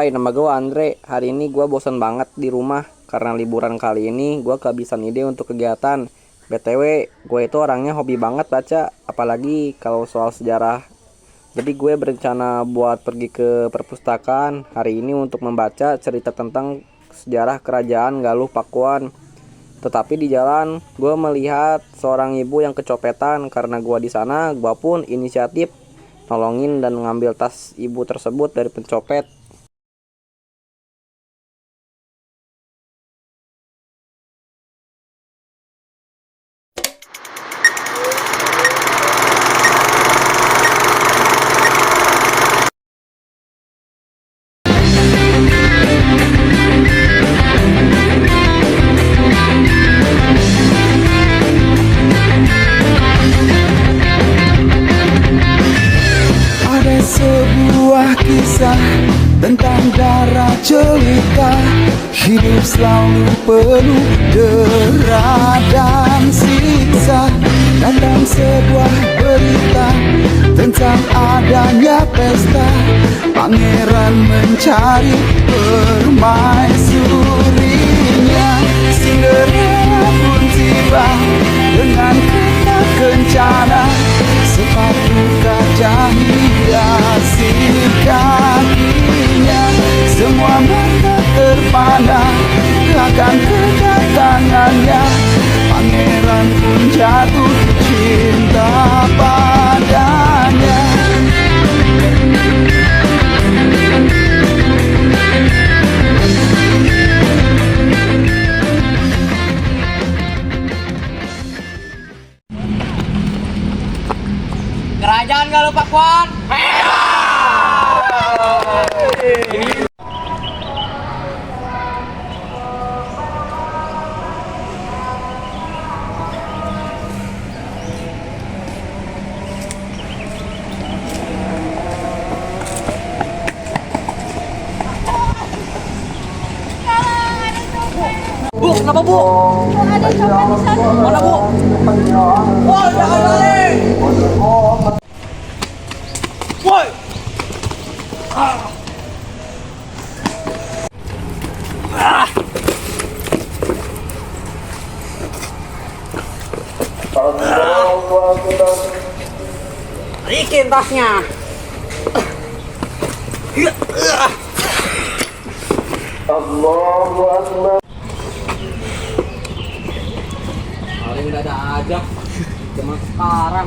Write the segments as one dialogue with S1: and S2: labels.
S1: Hai, nama gue Andre. Hari ini gue bosan banget di rumah. Karena liburan kali ini gue kehabisan ide untuk kegiatan. BTW, gue itu orangnya hobi banget baca. Apalagi kalau soal sejarah. Jadi gue berencana buat pergi ke perpustakaan hari ini untuk membaca cerita tentang sejarah kerajaan Galuh Pakuan. Tetapi di jalan gue melihat seorang ibu yang kecopetan. Karena gue di sana, gue pun inisiatif nolongin dan mengambil tas ibu tersebut dari pencopet.
S2: Ada sebuah kisah tentang darah jelita, hidup selalu penuh dera dan siksa. Datang sebuah berita tentang adanya pesta, pangeran mencari permaisurinya. Cinderella pun tiba dengan kereta kencana, sepatu kaca hiasi kakinya. Semua mata terpana akan kedatangannya. Pangeran pun jatuh cinta padanya.
S3: Kerajaan Galuh Pakuan. Bu, kenapa bu?
S4: Ada copet di sana.
S3: Mana bu? Woi, jangan lari! Woi! Balikin tasnya. Paling udah ada aja. Cuma sekarang.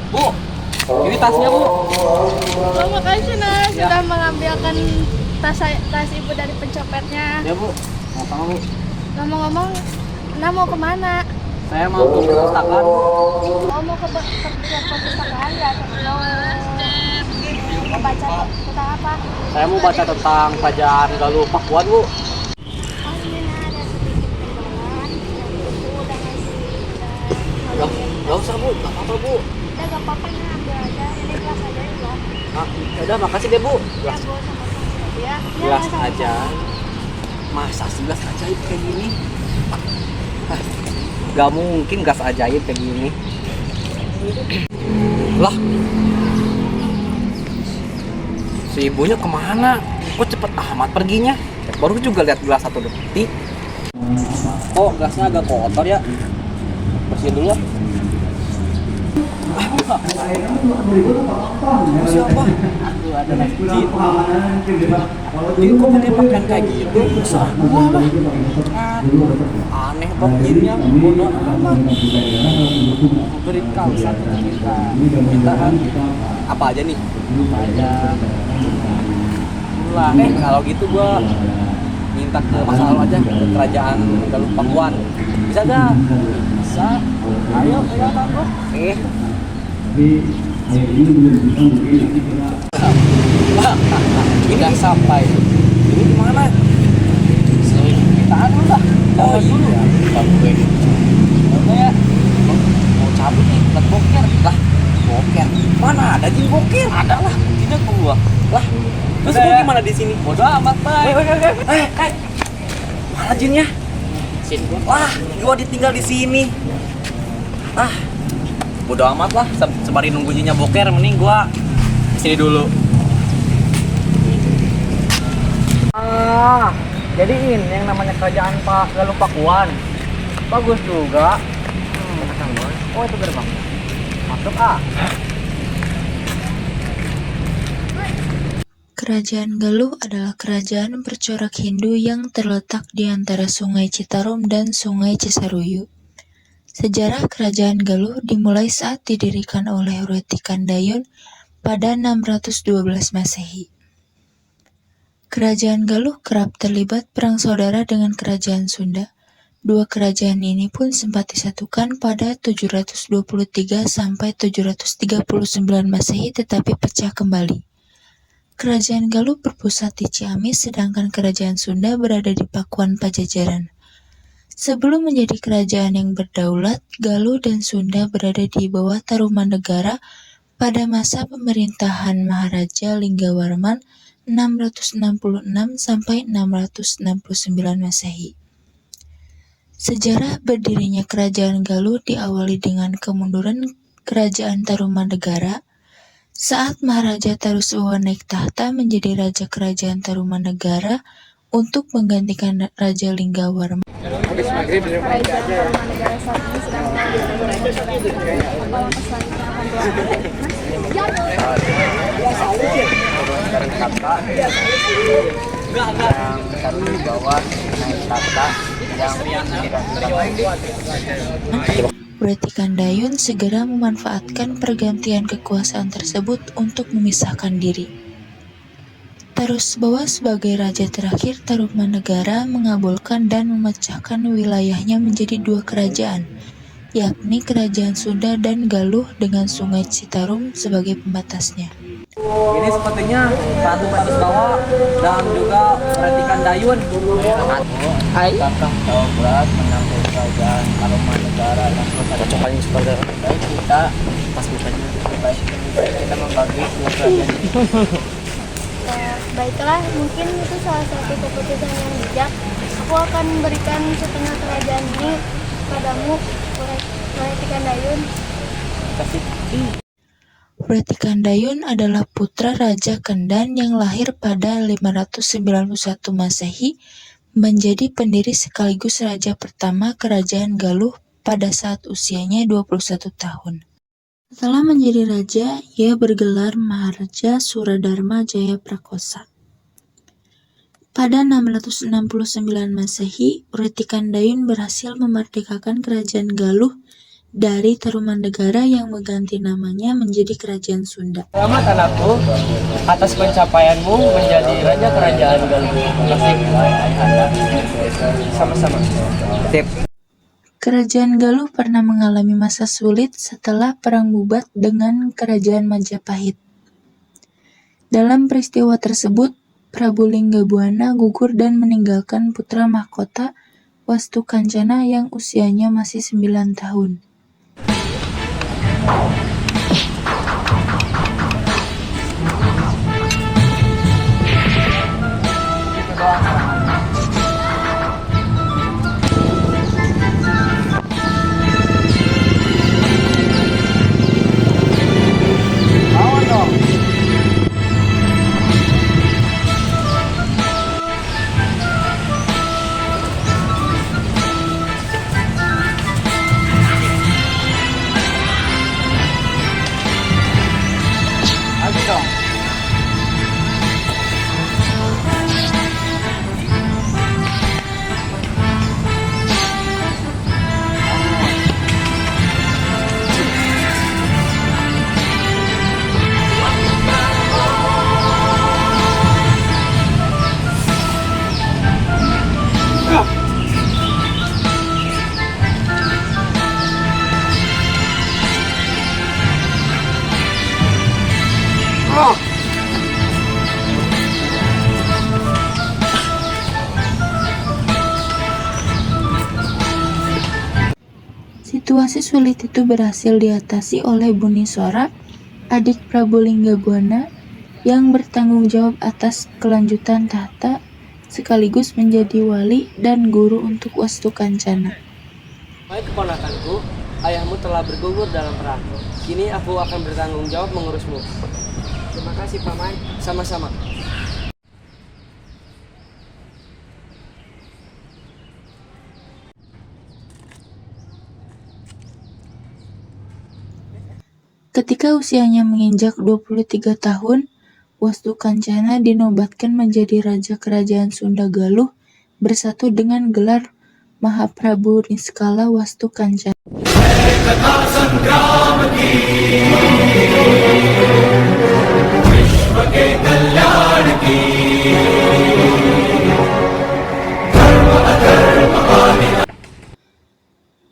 S3: Bu, ini tasnya bu.
S4: Oh, makasih Nas
S3: Ya.
S4: sudah mengambilkan tas ibu dari pencopetnya.
S3: Ya bu, mau sama bu.
S4: Ngomong-ngomong, Nah mau kemana?
S3: Saya mau ke perpustakaan bu.
S4: Oh, mau ke perpustakaan ya? Mau baca tentang apa?
S3: Saya mau baca tentang kerajaan Galuh Pakuan bu.
S4: Oh, ini Nah ada sedikit imbalan. Itu udah ngasih
S3: Gak usah bu, gak apa-apa bu.
S4: Udah gak apa-apa Nah, ambil aja. Ini gelas aja ya.
S3: Nah, udah makasih deh bu.
S4: Ya, Bu, sama-sama ya.
S3: Gelas
S4: sama-sama.
S3: aja. Masa sih gelas ajaib kayak gini? Hah, gak mungkin gas ajaib kayak gini. Lah, si ibunya kemana? Kok cepet amat perginya? Baru juga lihat gelas 1 detik. Oh, gelasnya agak kotor ya. Bersihin dulu ah. Siapa? Aduh, ada masjid. Jin kok pakai pakaian kayak gitu? Besar gua lah. Aduh, aneh banget jinnya. Bodoh amat. Beri kau satu kita. Mintaan apa aja nih? Aja. Lah, kalau gitu gua minta ke masa lalu aja, ke kerajaan Galuh Pakuan. Bisa gak? Bisa. Ayo, bro. Ini sampai. Ini gimana? Kita lah. Oh iya. Oke. Oke ya. Mau cabut nih, buat boker. Lah, boker. Mana ada jin boker? Ada lah. Jinnya keluar. Lah, terus gue gimana di sini? Bodoh amat, Bay. Mana jinnya? Wah, gua ditinggal di sini. Ah, bodo amat lah. Sembari nunggu jinnya boker, mending gua sini dulu.
S1: Jadi ini yang namanya kerajaan Pak Galuh Pakuan. Bagus juga. Oh, itu gerbang. Masuk
S5: Kerajaan Galuh adalah kerajaan bercorak Hindu yang terletak di antara Sungai Citarum dan Sungai Cisaruyu. Sejarah kerajaan Galuh dimulai saat didirikan oleh Wretikandayun pada 612 Masehi. Kerajaan Galuh kerap terlibat perang saudara dengan kerajaan Sunda. Dua kerajaan ini pun sempat disatukan pada 723 sampai 739 Masehi tetapi pecah kembali. Kerajaan Galuh berpusat di Ciamis sedangkan kerajaan Sunda berada di Pakuan Pajajaran. Sebelum menjadi kerajaan yang berdaulat, Galuh dan Sunda berada di bawah Tarumanegara pada masa pemerintahan Maharaja Linggawarman 666 sampai 669 Masehi. Sejarah berdirinya kerajaan Galuh diawali dengan kemunduran kerajaan Tarumanegara saat Maharaja Taruswoho naik tahta menjadi raja kerajaan Tarumanegara untuk menggantikan Raja Linggawarman.
S4: Kerajaan Tarumanegara saat ini sedang mengambil langkah selanjutnya akan
S5: Wretikandayun segera memanfaatkan pergantian kekuasaan tersebut untuk memisahkan diri. Tarusbawa sebagai raja terakhir Tarumanegara mengabulkan dan memecahkan wilayahnya menjadi dua kerajaan, yakni Kerajaan Sunda dan Galuh dengan Sungai Citarum sebagai pembatasnya.
S3: Ini sepertinya Ratu Tarusbawa dan juga Wretikandayun.
S1: Hai.
S3: Kakang Cawabrat mengambil kerajaan Tarumanegara dan
S1: Paling saudara.
S3: baik kita pas bukanya baik kita membagi dua kerajaan ini.
S4: Baiklah, mungkin itu salah satu keputusan yang bijak. Aku akan memberikan setengah kerajaan ini padamu, Wretikandayun.
S5: Wretikandayun adalah putra Raja Kendan yang lahir pada 591 Masehi, menjadi pendiri sekaligus raja pertama kerajaan Galuh pada saat usianya 21 tahun. Setelah menjadi raja, ia bergelar Maharaja Suradharma Jaya Prakosa. Pada 669 Masehi, Wretikandayun berhasil memerdekakan kerajaan Galuh dari Tarumanegara yang mengganti namanya menjadi Kerajaan Sunda.
S3: Selamat anakku atas pencapaianmu menjadi raja kerajaan Galuh. Sama-sama.
S1: Sip.
S5: Kerajaan Galuh pernah mengalami masa sulit setelah perang bubat dengan Kerajaan Majapahit. Dalam peristiwa tersebut, Prabu Linggabuana gugur dan meninggalkan putra mahkota Wastukancana yang usianya masih 9 tahun. Situasi sulit itu berhasil diatasi oleh Buniswara, adik Prabu Linggabuana, yang bertanggung jawab atas kelanjutan tahta sekaligus menjadi wali dan guru untuk Wastu Kancana.
S3: Hai keponakanku, ayahmu telah bergugur dalam perang. Kini aku akan bertanggung jawab mengurusmu. Terima kasih Paman. Sama-sama.
S5: Ketika usianya menginjak 23 tahun, Wastu Kancana dinobatkan menjadi Raja Kerajaan Sunda Galuh bersatu dengan gelar Mahaprabu Niskala Wastu Kancana.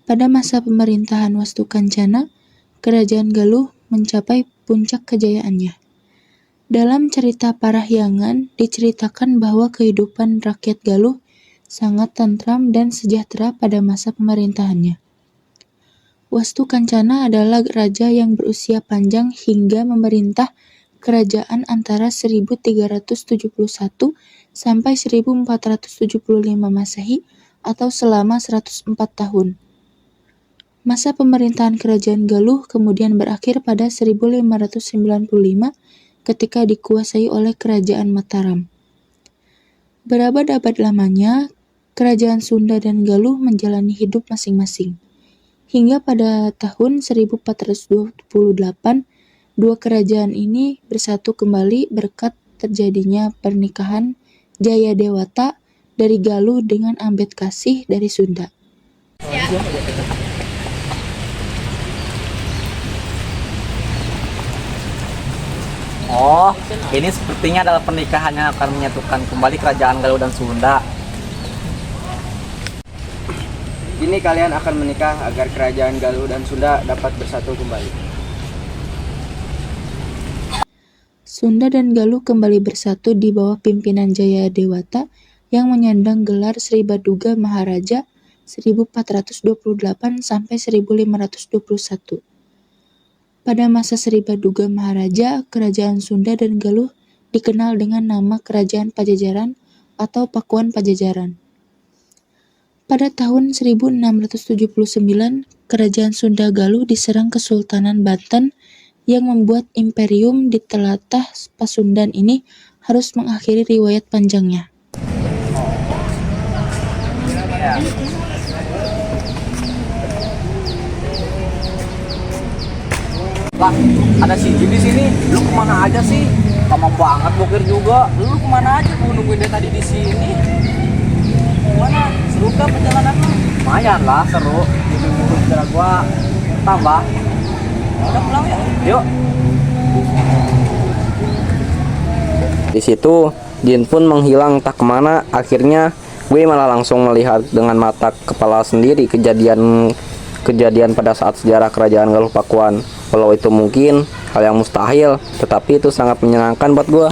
S5: Pada masa pemerintahan Wastu Kancana, Kerajaan Galuh mencapai puncak kejayaannya. Dalam cerita Parahyangan diceritakan bahwa kehidupan rakyat Galuh sangat tentram dan sejahtera pada masa pemerintahannya. Wastu Kancana adalah raja yang berusia panjang hingga memerintah kerajaan antara 1371 sampai 1475 Masehi atau selama 104 tahun. Masa pemerintahan Kerajaan Galuh kemudian berakhir pada 1595 ketika dikuasai oleh Kerajaan Mataram. Berabad-abad lamanya, Kerajaan Sunda dan Galuh menjalani hidup masing-masing. Hingga pada tahun 1428, dua kerajaan ini bersatu kembali berkat terjadinya pernikahan Jayadewata dari Galuh dengan Ambedkasih dari Sunda.
S1: Oh, ini sepertinya adalah pernikahan yang akan menyatukan kembali kerajaan Galuh dan Sunda.
S3: Kini kalian akan menikah agar kerajaan Galuh dan Sunda dapat bersatu kembali.
S5: Sunda dan Galuh kembali bersatu di bawah pimpinan Jayadewata yang menyandang gelar Sri Baduga Maharaja 1428 sampai 1521. Pada masa Sri Baduga Maharaja, Kerajaan Sunda dan Galuh dikenal dengan nama Kerajaan Pajajaran atau Pakuan Pajajaran. Pada tahun 1679, Kerajaan Sunda Galuh diserang Kesultanan Banten yang membuat imperium di telatah Pasundan ini harus mengakhiri riwayat panjangnya.
S1: Lah, ada si Jim di sini. Lu kemana aja sih? Lama banget bokir juga.
S3: Lu kemana aja? Gua nungguin dia tadi di sini. Gimana? Seru gak perjalanan lu?
S1: Lumayan lah, seru. Gitu-gitu cara gua tambah.
S3: Udah pulang ya?
S1: Yuk. Di situ Jin pun menghilang tak kemana. Akhirnya gue malah langsung melihat dengan mata kepala sendiri kejadian pada saat sejarah Kerajaan Galuh Pakuan. Walau itu mungkin hal yang mustahil, tetapi itu sangat menyenangkan buat gue.